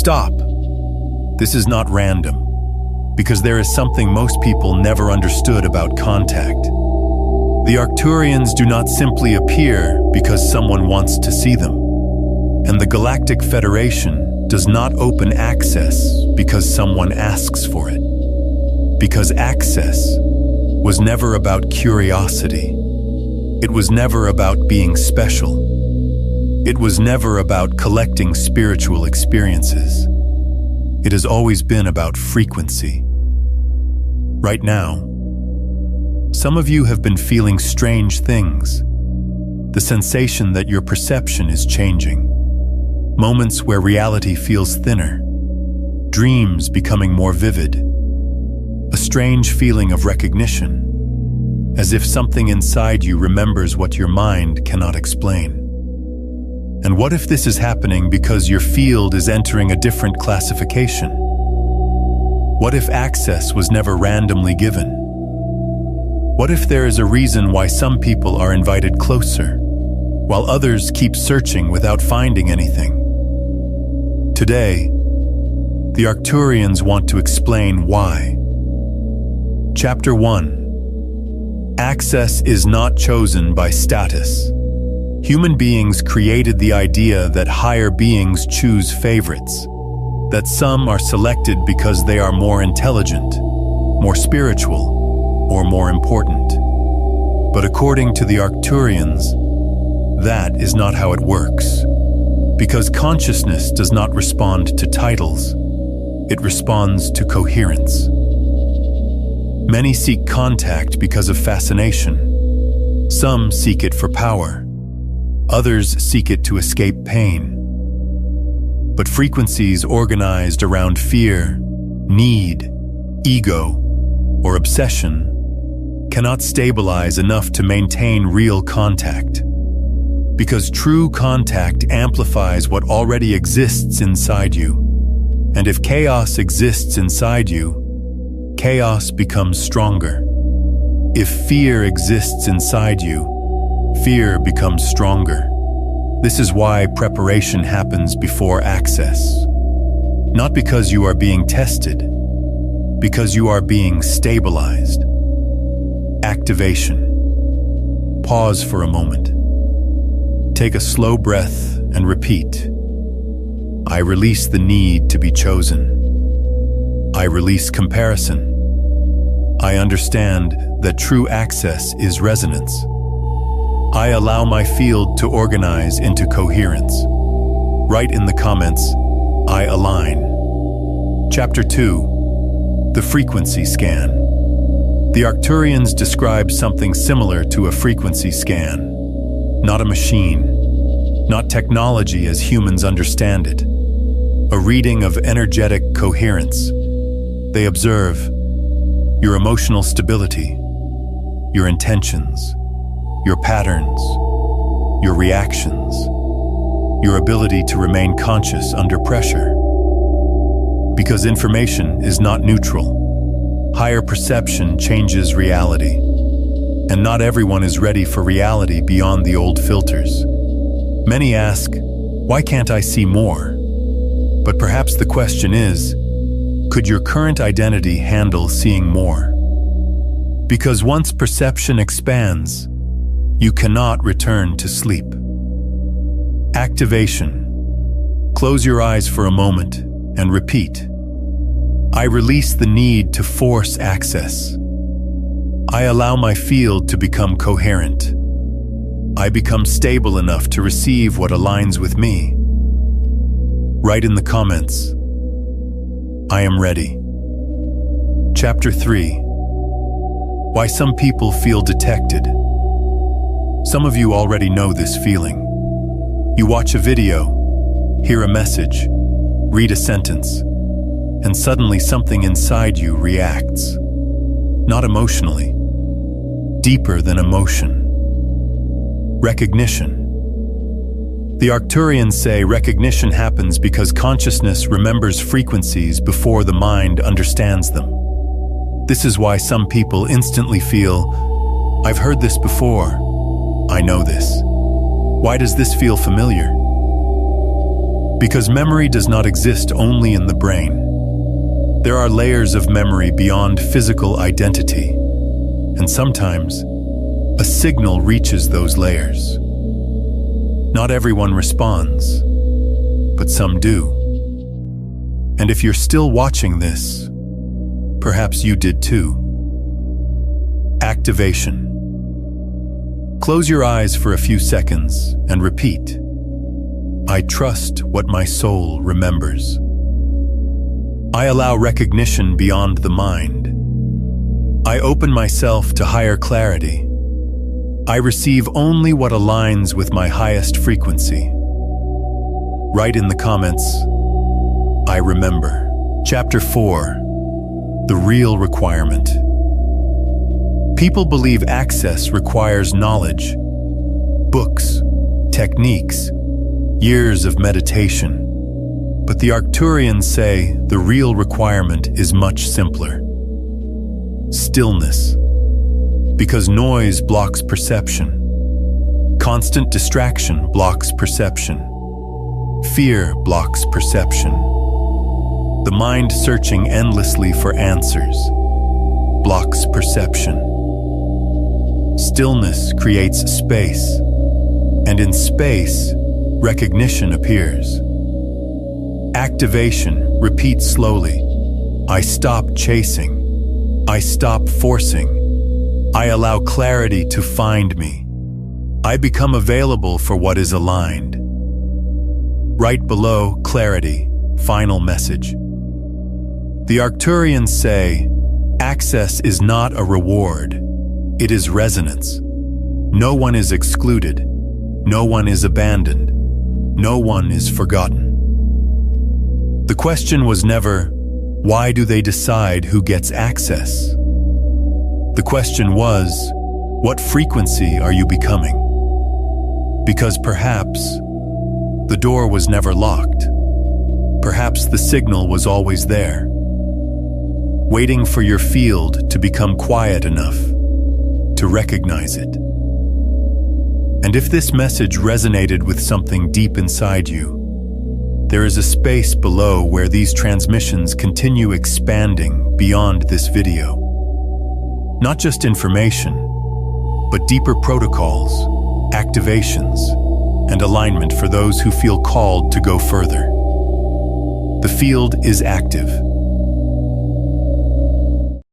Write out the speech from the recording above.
Stop! This is not random, because there is something most people never understood about contact. The Arcturians do not simply appear because someone wants to see them, and the Galactic Federation does not open access because someone asks for it. Because access was never about curiosity. It was never about being special. It was never about collecting spiritual experiences. It has always been about frequency. Right now, some of you have been feeling strange things. The sensation that your perception is changing. Moments where reality feels thinner. Dreams becoming more vivid. A strange feeling of recognition, as if something inside you remembers what your mind cannot explain. And what if this is happening because your field is entering a different classification? What if access was never randomly given? What if there is a reason why some people are invited closer, while others keep searching without finding anything? Today, the Arcturians want to explain why. Chapter 1. Access is not chosen by status. Human beings created the idea that higher beings choose favorites, that some are selected because they are more intelligent, more spiritual, or more important. But according to the Arcturians, that is not how it works. Because consciousness does not respond to titles, it responds to coherence. Many seek contact because of fascination. Some seek it for power. Others seek it to escape pain. But frequencies organized around fear, need, ego, or obsession cannot stabilize enough to maintain real contact. Because true contact amplifies what already exists inside you. And if chaos exists inside you, chaos becomes stronger. If fear exists inside you, fear becomes stronger. This is why preparation happens before access. Not because you are being tested, because you are being stabilized. Activation. Pause for a moment. Take a slow breath and repeat. I release the need to be chosen. I release comparison. I understand that true access is resonance. I allow my field to organize into coherence. Write in the comments, I align. Chapter 2. The Frequency Scan. The Arcturians describe something similar to a frequency scan. Not a machine, not technology as humans understand it. A reading of energetic coherence. They observe your emotional stability, your intentions, your patterns, your reactions, your ability to remain conscious under pressure. Because information is not neutral, higher perception changes reality, and not everyone is ready for reality beyond the old filters. Many ask, why can't I see more? But perhaps the question is, could your current identity handle seeing more? Because once perception expands, you cannot return to sleep. Activation. Close your eyes for a moment and repeat. I release the need to force access. I allow my field to become coherent. I become stable enough to receive what aligns with me. Write in the comments, I am ready. Chapter 3. Why some people feel detected. Some of you already know this feeling. You watch a video, hear a message, read a sentence, and suddenly something inside you reacts. Not emotionally, deeper than emotion. Recognition. The Arcturians say recognition happens because consciousness remembers frequencies before the mind understands them. This is why some people instantly feel, I've heard this before. I know this. Why does this feel familiar? Because memory does not exist only in the brain. There are layers of memory beyond physical identity, and sometimes a signal reaches those layers. Not everyone responds, but some do. And if you're still watching this, perhaps you did too. Activation. Close your eyes for a few seconds and repeat, "I trust what my soul remembers." I allow recognition beyond the mind. I open myself to higher clarity. I receive only what aligns with my highest frequency. Write in the comments, "I remember." Chapter 4. The Real Requirement. People believe access requires knowledge, books, techniques, years of meditation. But the Arcturians say the real requirement is much simpler. Stillness. Because noise blocks perception. Constant distraction blocks perception. Fear blocks perception. The mind searching endlessly for answers blocks perception. Stillness creates space, and in space, recognition appears. Activation repeats slowly. I stop chasing. I stop forcing. I allow clarity to find me. I become available for what is aligned. Right below clarity, final message. The Arcturians say, access is not a reward. It is resonance. No one is excluded. No one is abandoned. No one is forgotten. The question was never, why do they decide who gets access? The question was, what frequency are you becoming? Because perhaps the door was never locked. Perhaps the signal was always there, waiting for your field to become quiet enough to recognize it. And if this message resonated with something deep inside you, there is a space below where these transmissions continue expanding beyond this video. Not just information, but deeper protocols, activations, and alignment for those who feel called to go further. The field is active.